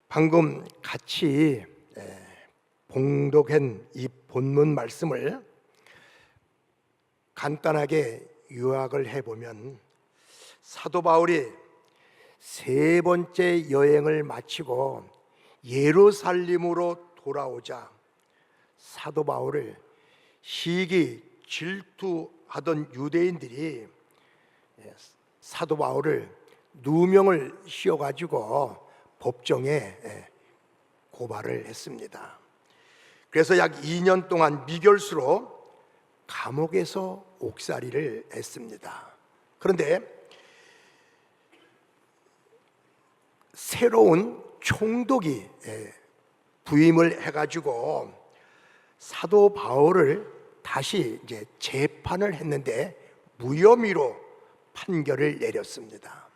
방금 같이 봉독한 이 본문 말씀을 간단하게 요약을 해보면, 사도 바울이 세 번째 여행을 마치고 예루살렘으로 돌아오자 사도 바울을 시기 질투하던 유대인들이 사도 바울을 누명을 씌워가지고 법정에 고발을 했습니다. 그래서 약 2년 동안 미결수로 감옥에서 옥살이를 했습니다. 그런데 새로운 총독이 부임을 해가지고 사도 바울을 다시 이제 재판을 했는데 무혐의로 판결을 내렸습니다.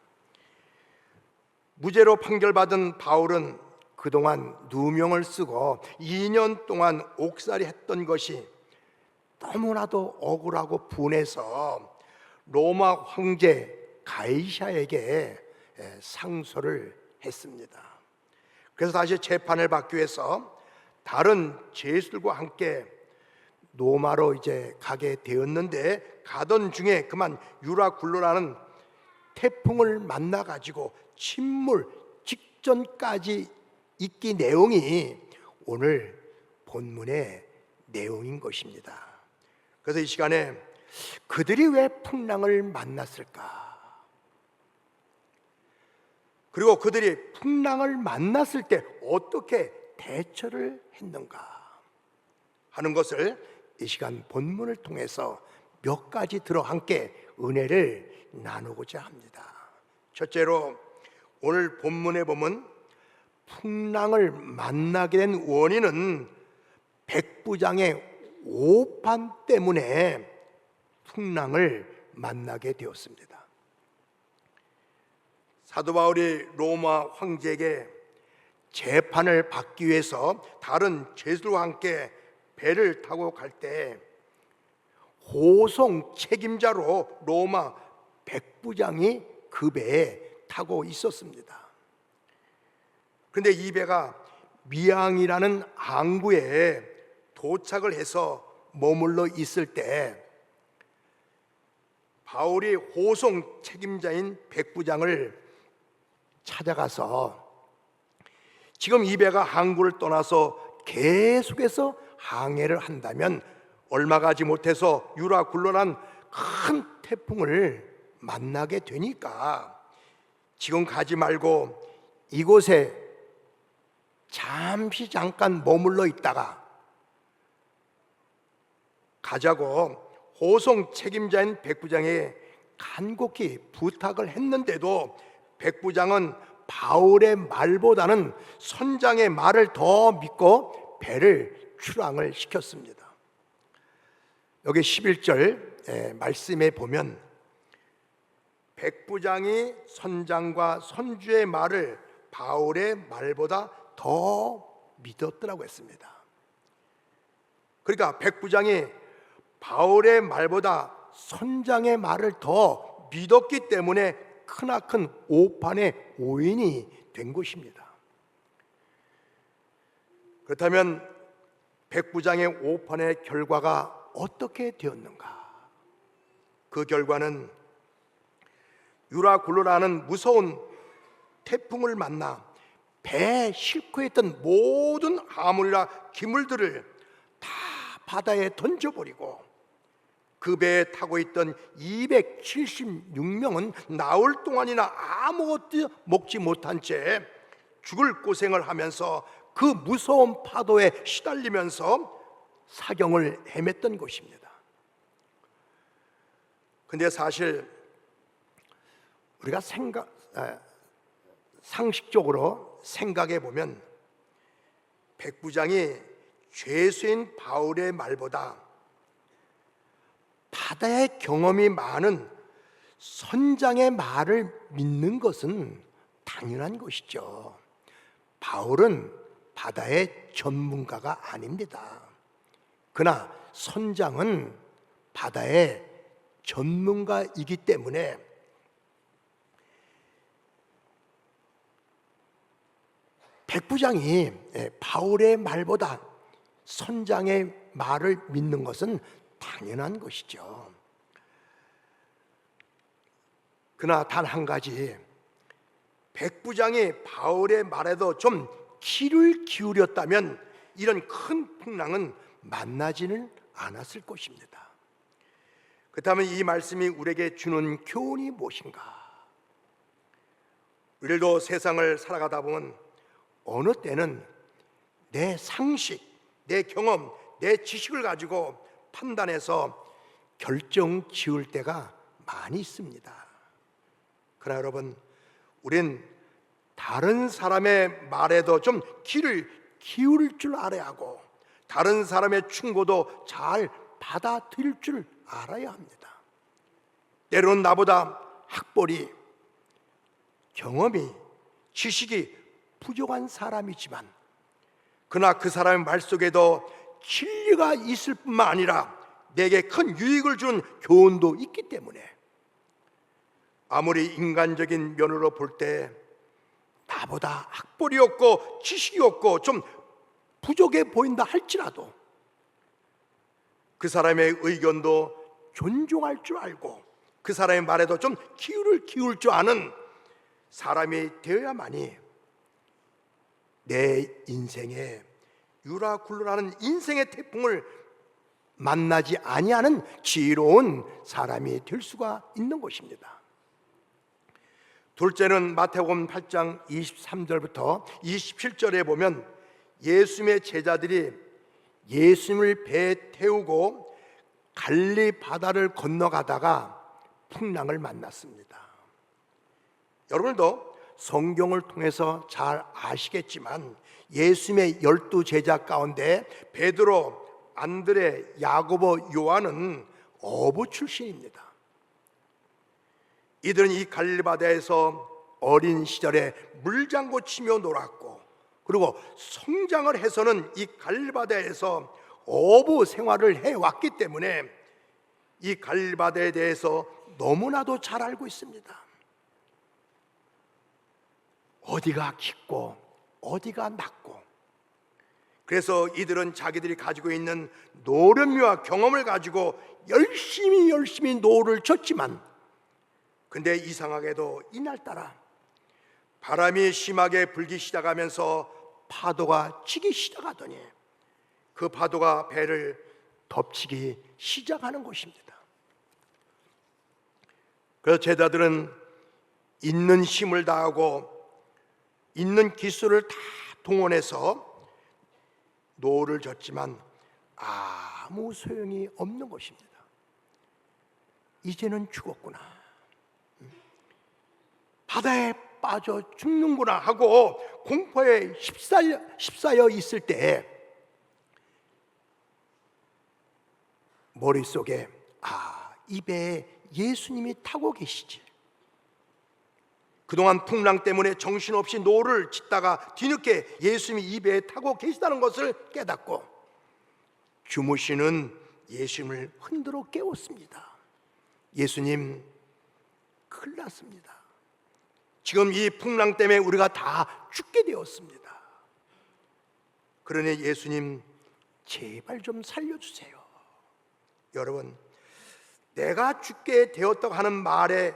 무죄로 판결받은 바울은 그동안 누명을 쓰고 2년 동안 옥살이 했던 것이 너무나도 억울하고 분해서 로마 황제 가이사에게 상소를 했습니다. 그래서 다시 재판을 받기 위해서 다른 죄수들과 함께 로마로 이제 가게 되었는데, 가던 중에 그만 유라굴로라는 태풍을 만나 가지고 침몰 직전까지 있기 내용이 오늘 본문의 내용인 것입니다. 그래서 이 시간에 그들이 왜 풍랑을 만났을까? 그리고 그들이 풍랑을 만났을 때 어떻게 대처를 했는가 하는 것을 이 시간 본문을 통해서 몇 가지 들어 함께 은혜를 나누고자 합니다. 첫째로, 오늘 본문에 보면 풍랑을 만나게 된 원인은 백부장의 오판 때문에 풍랑을 만나게 되었습니다. 사도 바울이 로마 황제에게 재판을 받기 위해서 다른 죄수들과 함께 배를 타고 갈 때 호송 책임자로 로마 백부장이 그 배에 타고 있었습니다. 그런데 이 배가 미앙이라는 항구에 도착을 해서 머물러 있을 때 바울이 호송 책임자인 백부장을 찾아가서 지금 이 배가 항구를 떠나서 계속해서 항해를 한다면 얼마 가지 못해서 유라굴로란 큰 태풍을 만나게 되니까 지금 가지 말고 이곳에 잠깐 머물러 있다가 가자고 호송 책임자인 백부장에 간곡히 부탁을 했는데도 백부장은 바울의 말보다는 선장의 말을 더 믿고 배를 출항을 시켰습니다. 여기 11절 말씀에 보면 백부장이 선장과 선주의 말을 바울의 말보다 더 믿었더라고 했습니다. 그러니까 백부장이 바울의 말보다 선장의 말을 더 믿었기 때문에 크나큰 오판의 오인이 된 것입니다. 그렇다면 백부장의 오판의 결과가 어떻게 되었는가? 그 결과는 유라굴로라는 무서운 태풍을 만나 배에 싣고 있던 모든 화물이나 기물들을 다 바다에 던져버리고 그 배에 타고 있던 276명은 나흘 동안이나 아무것도 먹지 못한 채 죽을 고생을 하면서 그 무서운 파도에 시달리면서 사경을 헤맸던 것입니다. 근데 사실 우리가 상식적으로 생각해 보면 백부장이 죄수인 바울의 말보다 바다의 경험이 많은 선장의 말을 믿는 것은 당연한 것이죠. 바울은 바다의 전문가가 아닙니다. 그러나 선장은 바다의 전문가이기 때문에 백부장이 바울의 말보다 선장의 말을 믿는 것은 당연한 것이죠. 그러나 단 한 가지, 백부장이 바울의 말에도 좀 귀를 기울였다면 이런 큰 풍랑은 만나지는 않았을 것입니다. 그렇다면 이 말씀이 우리에게 주는 교훈이 무엇인가? 우리도 세상을 살아가다 보면 어느 때는 내 상식, 내 경험, 내 지식을 가지고 판단해서 결정 지을 때가 많이 있습니다. 그러나 여러분, 우린 다른 사람의 말에도 좀 귀를 기울일 줄 알아야 하고 다른 사람의 충고도 잘 받아들일 줄 알아야 합니다. 때로는 나보다 학벌이, 경험이, 지식이 부족한 사람이지만 그러나 그 사람의 말 속에도 진리가 있을 뿐만 아니라 내게 큰 유익을 주는 교훈도 있기 때문에 아무리 인간적인 면으로 볼 때 나보다 학벌이 없고 지식이 없고 좀 부족해 보인다 할지라도 그 사람의 의견도 존중할 줄 알고 그 사람의 말에도 좀 귀를 기울 줄 아는 사람이 되어야만이 내 인생에 유라굴로라는 인생의 태풍을 만나지 아니하는 지혜로운 사람이 될 수가 있는 것입니다. 둘째는 마태복음 8장 23절부터 27절에 보면 예수님의 제자들이 예수님을 배에 태우고 갈릴리 바다를 건너가다가 풍랑을 만났습니다. 여러분도 성경을 통해서 잘 아시겠지만 예수님의 12 제자 가운데 베드로, 안드레, 야고보, 요한은 어부 출신입니다. 이들은 이 갈릴리 바다에서 어린 시절에 물장구 치며 놀았고 그리고 성장을 해서는 이 갈릴리 바다에서 어부 생활을 해왔기 때문에 이 갈릴리 바다에 대해서 너무나도 잘 알고 있습니다. 어디가 깊고 어디가 낮고 그래서 이들은 자기들이 가지고 있는 노련미와 경험을 가지고 열심히 노를 쳤지만 근데 이상하게도 이날따라 바람이 심하게 불기 시작하면서 파도가 치기 시작하더니 그 파도가 배를 덮치기 시작하는 것입니다. 그래서 제자들은 있는 힘을 다하고 있는 기술을 다 동원해서 노를 젓지만 아무 소용이 없는 것입니다. 이제는 죽었구나, 바다에 빠져 죽는구나 하고 공포에 휩싸여 있을 때 머릿속에 이 배에 예수님이 타고 계시지, 그동안 풍랑 때문에 정신없이 노를 짓다가 뒤늦게 예수님이 이 배에 타고 계시다는 것을 깨닫고 주무시는 예수님을 흔들어 깨웠습니다. 예수님, 큰일 났습니다. 지금 이 풍랑 때문에 우리가 다 죽게 되었습니다. 그러니 예수님, 제발 좀 살려주세요. 여러분, 내가 죽게 되었다고 하는 말의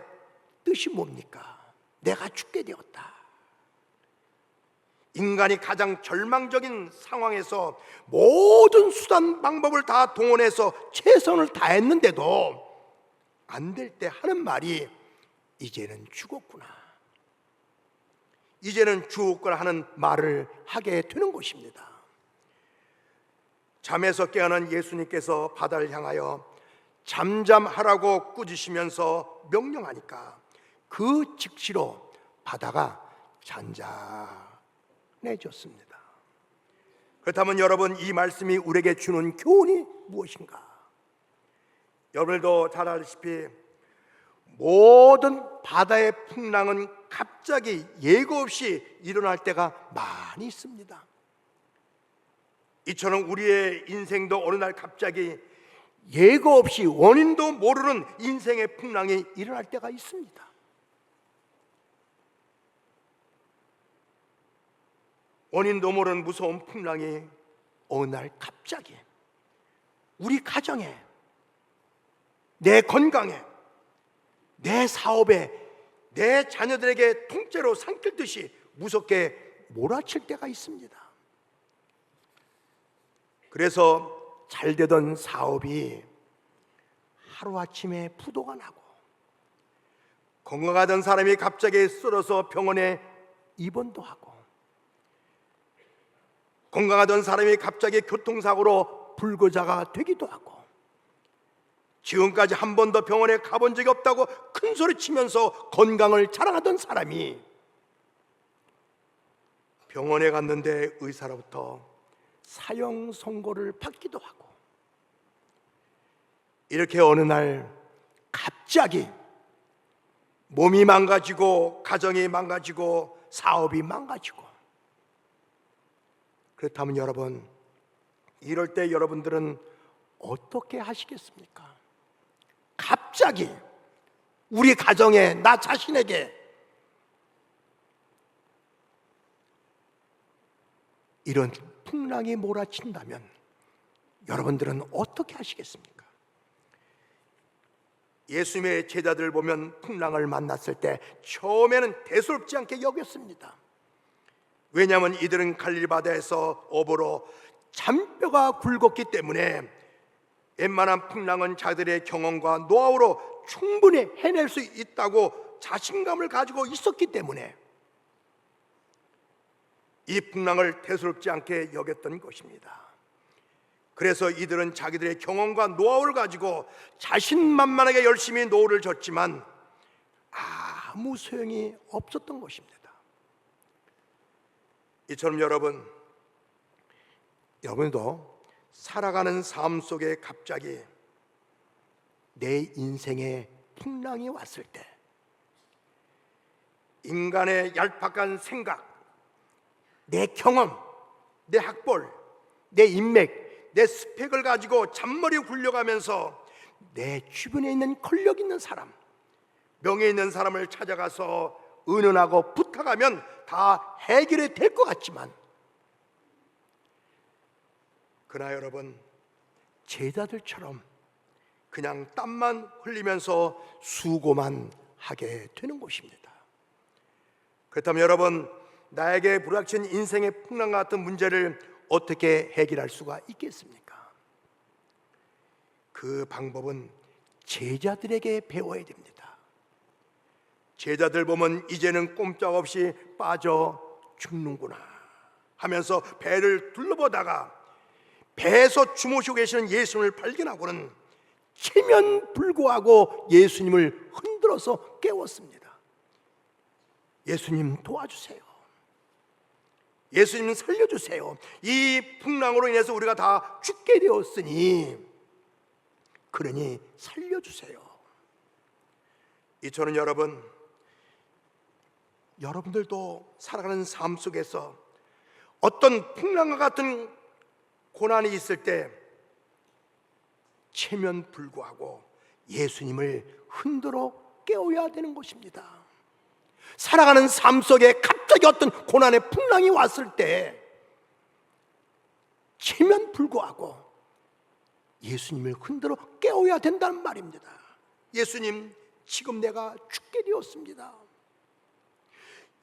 뜻이 뭡니까? 내가 죽게 되었다. 인간이 가장 절망적인 상황에서 모든 수단 방법을 다 동원해서 최선을 다했는데도 안 될 때 하는 말이 이제는 죽었구나, 이제는 죽었구나 하는 말을 하게 되는 것입니다. 잠에서 깨어난 예수님께서 바다를 향하여 잠잠하라고 꾸짖으시면서 명령하니까 그 즉시로 바다가 잔잔해졌습니다. 그렇다면 여러분, 이 말씀이 우리에게 주는 교훈이 무엇인가? 여러분도 잘 아시다시피 모든 바다의 풍랑은 갑자기 예고 없이 일어날 때가 많이 있습니다. 이처럼 우리의 인생도 어느 날 갑자기 예고 없이 원인도 모르는 인생의 풍랑이 일어날 때가 있습니다. 원인도 모르는 무서운 풍랑이 어느 날 갑자기 우리 가정에, 내 건강에, 내 사업에, 내 자녀들에게 통째로 삼킬듯이 무섭게 몰아칠 때가 있습니다. 그래서 잘 되던 사업이 하루아침에 부도가 나고, 건강하던 사람이 갑자기 쓰러서 병원에 입원도 하고, 건강하던 사람이 갑자기 교통사고로 불구자가 되기도 하고, 지금까지 한 번도 병원에 가본 적이 없다고 큰 소리 치면서 건강을 자랑하던 사람이 병원에 갔는데 의사로부터 사형 선고를 받기도 하고, 이렇게 어느 날 갑자기 몸이 망가지고, 가정이 망가지고, 사업이 망가지고. 그렇다면 여러분, 이럴 때 여러분들은 어떻게 하시겠습니까? 갑자기 우리 가정에, 나 자신에게 이런 풍랑이 몰아친다면 여러분들은 어떻게 하시겠습니까? 예수님의 제자들 보면 풍랑을 만났을 때 처음에는 대수롭지 않게 여겼습니다. 왜냐하면 이들은 갈릴리 바다에서 어부로 잔뼈가 굵었기 때문에 웬만한 풍랑은 자들의 경험과 노하우로 충분히 해낼 수 있다고 자신감을 가지고 있었기 때문에 이 풍랑을 대수롭지 않게 여겼던 것입니다. 그래서 이들은 자기들의 경험과 노하우를 가지고 자신만만하게 열심히 노를 졌지만 아무 소용이 없었던 것입니다. 이처럼 여러분도 살아가는 삶 속에 갑자기 내 인생에 풍랑이 왔을 때 인간의 얄팍한 생각, 내 경험, 내 학벌, 내 인맥, 내 스펙을 가지고 잔머리 굴려가면서 내 주변에 있는 권력 있는 사람, 명예 있는 사람을 찾아가서 의논하고 부탁하면 다 해결이 될 것 같지만, 그러나 여러분, 제자들처럼 그냥 땀만 흘리면서 수고만 하게 되는 것입니다. 그렇다면 여러분, 나에게 불닥친 인생의 풍랑 같은 문제를 어떻게 해결할 수가 있겠습니까? 그 방법은 제자들에게 배워야 됩니다. 제자들 보면 이제는 꼼짝없이 빠져 죽는구나 하면서 배를 둘러보다가 배에서 주무시고 계시는 예수님을 발견하고는 체면불고하고 예수님을 흔들어서 깨웠습니다. 예수님 도와주세요. 예수님 살려주세요. 이 풍랑으로 인해서 우리가 다 죽게 되었으니 그러니 살려주세요. 이처럼 여러분들도 살아가는 삶 속에서 어떤 풍랑과 같은 고난이 있을 때 체면불고하고 예수님을 흔들어 깨워야 되는 것입니다. 살아가는 삶 속에 갑자기 어떤 고난의 풍랑이 왔을 때 체면불고하고 예수님을 흔들어 깨워야 된다는 말입니다. 예수님, 지금 내가 죽게 되었습니다.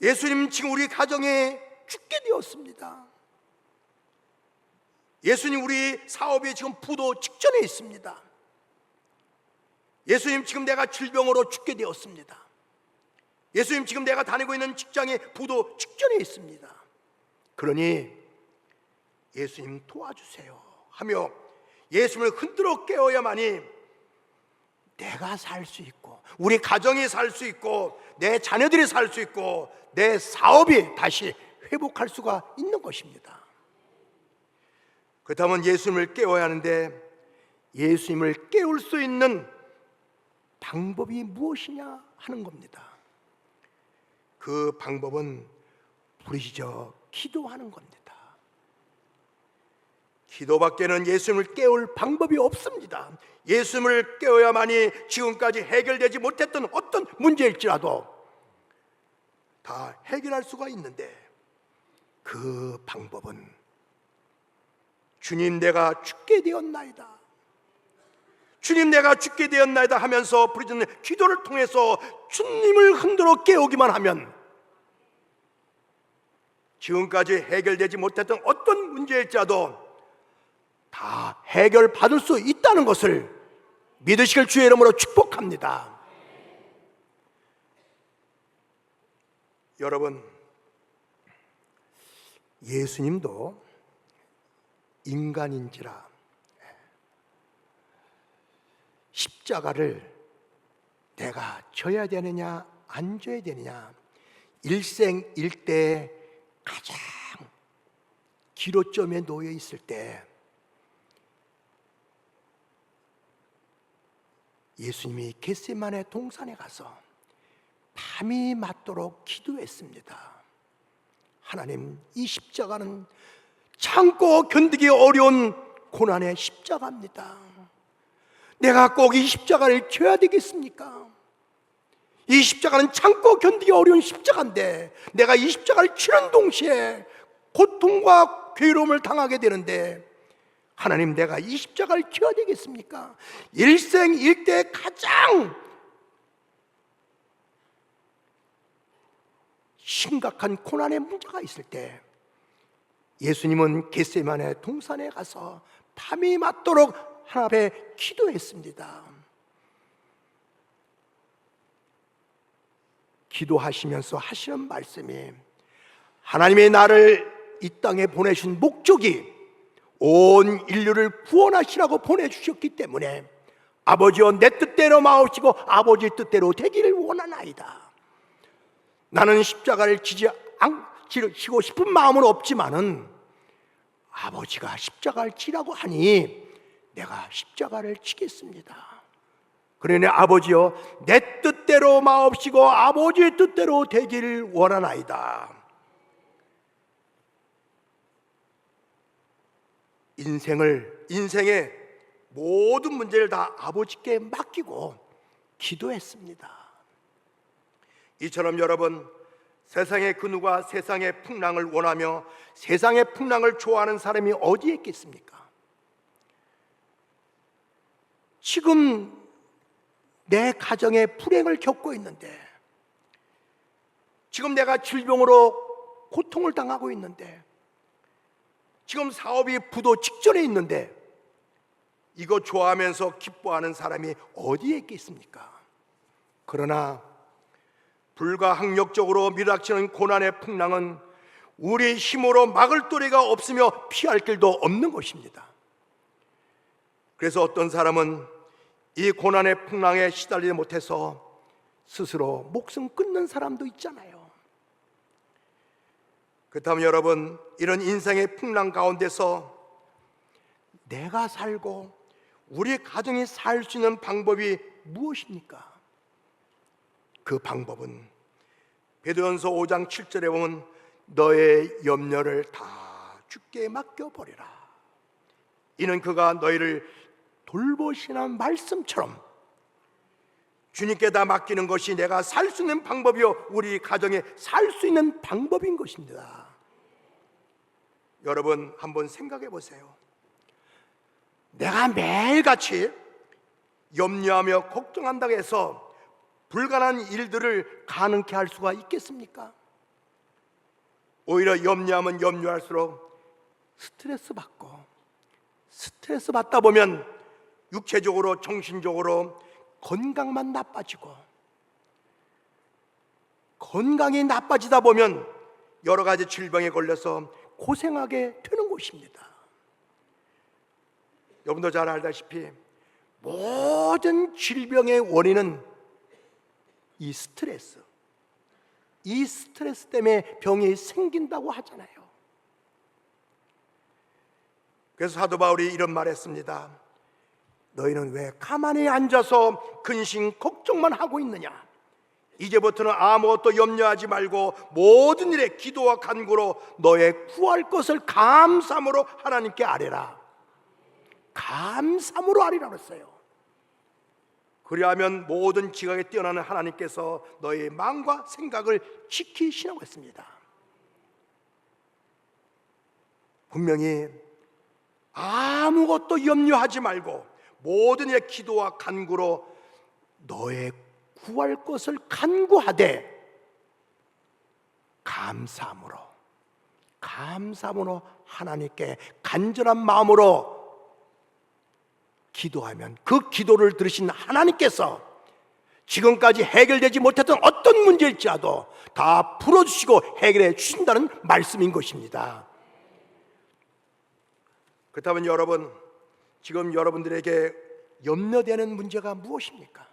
예수님, 지금 우리 가정에 죽게 되었습니다. 예수님, 우리 사업이 지금 부도 직전에 있습니다. 예수님, 지금 내가 질병으로 죽게 되었습니다. 예수님, 지금 내가 다니고 있는 직장이 부도 직전에 있습니다. 그러니 예수님 도와주세요 하며 예수님을 흔들어 깨워야만이 내가 살 수 있고, 우리 가정이 살 수 있고, 내 자녀들이 살 수 있고, 내 사업이 다시 회복할 수가 있는 것입니다. 그렇다면 예수님을 깨워야 하는데, 예수님을 깨울 수 있는 방법이 무엇이냐 하는 겁니다. 그 방법은 부르짖어 기도하는 겁니다. 기도밖에는 예수님을 깨울 방법이 없습니다. 예수님을 깨워야만이 지금까지 해결되지 못했던 어떤 문제일지라도 다 해결할 수가 있는데, 그 방법은 주님 내가 죽게 되었나이다, 주님 내가 죽게 되었나이다 하면서 부르짖는 기도를 통해서 주님을 흔들어 깨우기만 하면 지금까지 해결되지 못했던 어떤 문제일지라도 다 해결받을 수 있다는 것을 믿으시길 주의 이름으로 축복합니다. 여러분, 예수님도 인간인지라 십자가를 내가 져야 되느냐 안 져야 되느냐, 일생일대에 가장 기로점에 놓여 있을 때 예수님이 겟세마네 동산에 가서 밤이 맞도록 기도했습니다. 하나님, 이 십자가는 참고 견디기 어려운 고난의 십자가입니다. 내가 꼭 이 십자가를 져야 되겠습니까? 이 십자가는 참고 견디기 어려운 십자가인데 내가 이 십자가를 치는 동시에 고통과 괴로움을 당하게 되는데, 하나님, 내가 이 십자가를 져야 되겠습니까? 일생일대 가장 심각한 고난의 문제가 있을 때 예수님은 겟세마네 동산에 가서 밤이 맞도록 하나님 앞에 기도했습니다. 기도하시면서 하시는 말씀이, 하나님의 나를 이 땅에 보내신 목적이 온 인류를 구원하시라고 보내주셨기 때문에 아버지여 내 뜻대로 마옵시고 아버지의 뜻대로 되기를 원하나이다. 나는 십자가를 지고 싶은 마음은 없지만은 아버지가 십자가를 지라고 하니 내가 십자가를 지겠습니다. 그러니 아버지여 내 뜻대로 마옵시고 아버지의 뜻대로 되기를 원하나이다. 인생의 모든 문제를 다 아버지께 맡기고 기도했습니다. 이처럼 여러분, 세상의 그 누가 세상의 풍랑을 원하며 세상의 풍랑을 좋아하는 사람이 어디에 있겠습니까? 지금 내 가정에 불행을 겪고 있는데, 지금 내가 질병으로 고통을 당하고 있는데, 지금 사업이 부도 직전에 있는데 이거 좋아하면서 기뻐하는 사람이 어디에 있겠습니까? 그러나 불가항력적으로 밀어닥치는 고난의 풍랑은 우리 힘으로 막을 도리가 없으며 피할 길도 없는 것입니다. 그래서 어떤 사람은 이 고난의 풍랑에 시달리지 못해서 스스로 목숨 끊는 사람도 있잖아요. 그렇다면 여러분, 이런 인생의 풍랑 가운데서 내가 살고 우리 가정이 살 수 있는 방법이 무엇입니까? 그 방법은 베드로전서 5장 7절에 보면 너의 염려를 다 주께 맡겨버리라. 이는 그가 너희를 돌보시는 말씀처럼 주님께 다 맡기는 것이 내가 살 수 있는 방법이요 우리 가정에 살 수 있는 방법인 것입니다. 여러분, 한번 생각해 보세요. 내가 매일같이 염려하며 걱정한다고 해서 불가능한 일들을 가능케 할 수가 있겠습니까? 오히려 염려하면 염려할수록 스트레스 받다 보면 육체적으로 정신적으로 건강만 나빠지고, 건강이 나빠지다 보면 여러 가지 질병에 걸려서 고생하게 되는 것입니다. 여러분도 잘 알다시피 모든 질병의 원인은 이 스트레스 때문에 병이 생긴다고 하잖아요. 그래서 사도 바울이 이런 말 했습니다. 너희는 왜 가만히 앉아서 근심 걱정만 하고 있느냐? 이제부터는 아무것도 염려하지 말고 모든 일에 기도와 간구로 너의 구할 것을 감사함으로 하나님께 아뢰라. 감사함으로 아뢰라 그랬어요. 그리하면 모든 지각에 뛰어나는 하나님께서 너의 마음과 생각을 지키시라고 했습니다. 분명히 아무것도 염려하지 말고 모든 의 기도와 간구로 너의 구할 것을 간구하되 감사함으로 하나님께 간절한 마음으로 기도하면 그 기도를 들으신 하나님께서 지금까지 해결되지 못했던 어떤 문제일지라도 다 풀어주시고 해결해 주신다는 말씀인 것입니다. 그렇다면 여러분, 지금 여러분들에게 염려되는 문제가 무엇입니까?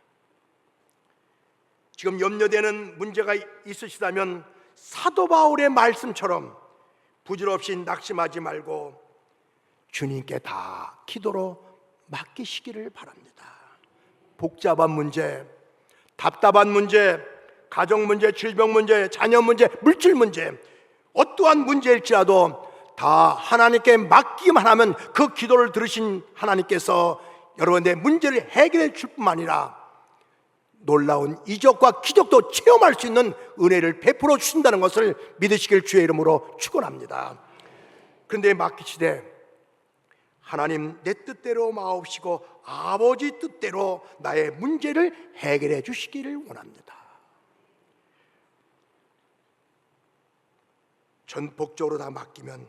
지금 염려되는 문제가 있으시다면 사도 바울의 말씀처럼 부질없이 낙심하지 말고 주님께 다 기도로 맡기시기를 바랍니다. 복잡한 문제, 답답한 문제, 가정 문제, 질병 문제, 자녀 문제, 물질 문제, 어떠한 문제일지라도 다 하나님께 맡기만 하면 그 기도를 들으신 하나님께서 여러분의 문제를 해결해 줄 뿐만 아니라 놀라운 이적과 기적도 체험할 수 있는 은혜를 베풀어 주신다는 것을 믿으시길 주의 이름으로 축원합니다. 그런데 맡기시되 하나님, 내 뜻대로 마옵시고 아버지 뜻대로 나의 문제를 해결해 주시기를 원합니다. 전폭적으로 다 맡기면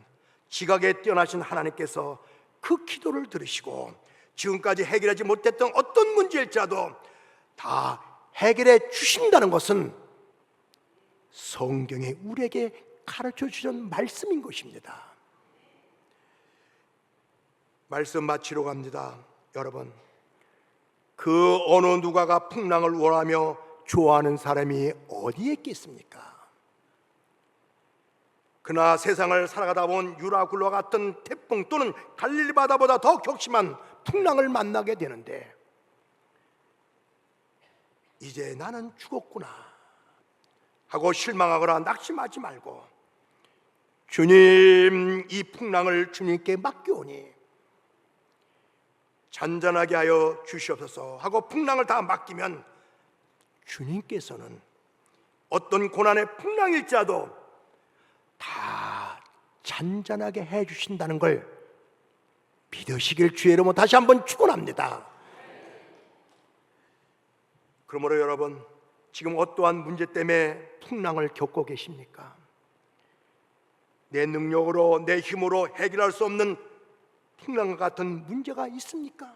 지각에 뛰어나신 하나님께서 그 기도를 들으시고 지금까지 해결하지 못했던 어떤 문제일지라도 다 해결해 주신다는 것은 성경에 우리에게 가르쳐 주신 말씀인 것입니다. 말씀 마치러 갑니다. 여러분, 그 어느 누가가 풍랑을 원하며 좋아하는 사람이 어디에 있겠습니까? 그러나 세상을 살아가다 본 유라굴로와 같은 태풍 또는 갈릴리 바다보다 더 격심한 풍랑을 만나게 되는데 이제 나는 죽었구나 하고 실망하거나 낙심하지 말고 주님, 이 풍랑을 주님께 맡겨오니 잔잔하게 하여 주시옵소서 하고 풍랑을 다 맡기면 주님께서는 어떤 고난의 풍랑일지라도 다 잔잔하게 해주신다는 걸 믿으시길 주의 이름으로 다시 한번 축원합니다. 그러므로 여러분, 지금 어떠한 문제 때문에 풍랑을 겪고 계십니까? 내 능력으로, 내 힘으로 해결할 수 없는 풍랑과 같은 문제가 있습니까?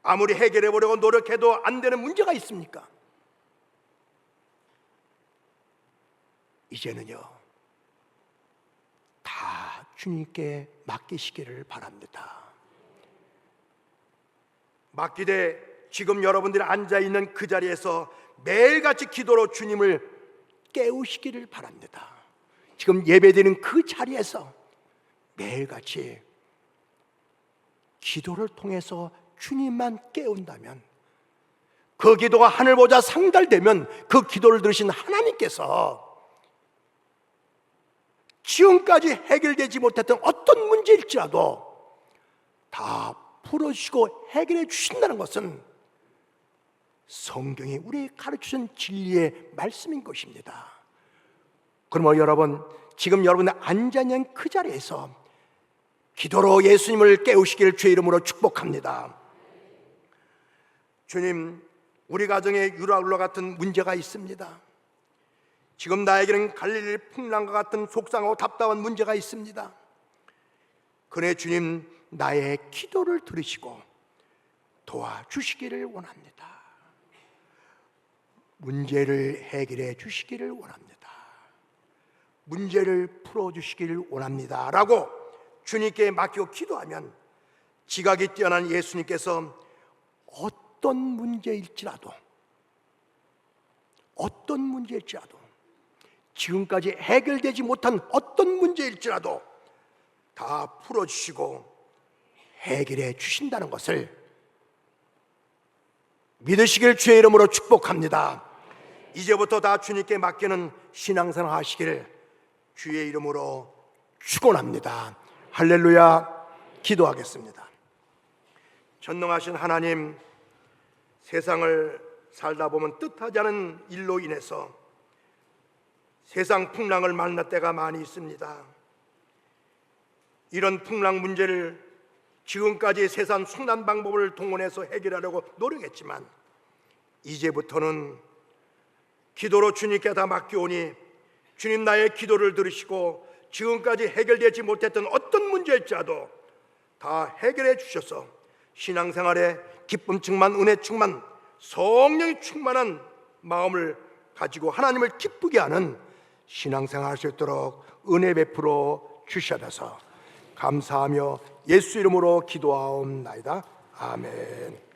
아무리 해결해 보려고 노력해도 안 되는 문제가 있습니까? 이제는요, 다 주님께 맡기시기를 바랍니다. 맡기되 지금 여러분들이 앉아있는 그 자리에서 매일같이 기도로 주님을 깨우시기를 바랍니다. 지금 예배드리는 그 자리에서 매일같이 기도를 통해서 주님만 깨운다면, 그 기도가 하늘보다 상달되면 그 기도를 들으신 하나님께서 지금까지 해결되지 못했던 어떤 문제일지라도 다 풀어주시고 해결해 주신다는 것은 성경이 우리에게 가르치신 진리의 말씀인 것입니다. 그러므로 여러분, 지금 여러분이 앉아있는 그 자리에서 기도로 예수님을 깨우시기를 주의 이름으로 축복합니다. 주님, 우리 가정에 유라굴로 같은 문제가 있습니다. 지금 나에게는 갈릴리 풍랑과 같은 속상하고 답답한 문제가 있습니다. 그러나 주님, 나의 기도를 들으시고 도와주시기를 원합니다. 문제를 해결해 주시기를 원합니다. 문제를 풀어주시기를 원합니다 라고 주님께 맡기고 기도하면 지각이 뛰어난 예수님께서 어떤 문제일지라도 지금까지 해결되지 못한 어떤 문제일지라도 다 풀어주시고 해결해 주신다는 것을 믿으시길 주의 이름으로 축복합니다. 이제부터 다 주님께 맡기는 신앙생활 하시기를 주의 이름으로 축원합니다. 할렐루야. 기도하겠습니다. 전능하신 하나님, 세상을 살다 보면 뜻하지 않은 일로 인해서 세상 풍랑을 만날 때가 많이 있습니다. 이런 풍랑 문제를 지금까지 세상 수많은 방법을 동원해서 해결하려고 노력했지만 이제부터는 기도로 주님께 다 맡겨오니 주님 나의 기도를 들으시고 지금까지 해결되지 못했던 어떤 문제일지라도 다 해결해 주셔서 신앙생활에 기쁨 충만, 은혜 충만, 성령이 충만한 마음을 가지고 하나님을 기쁘게 하는 신앙생활 할 수 있도록 은혜 베풀어 주셔서 감사하며 예수 이름으로 기도하옵나이다. 아멘.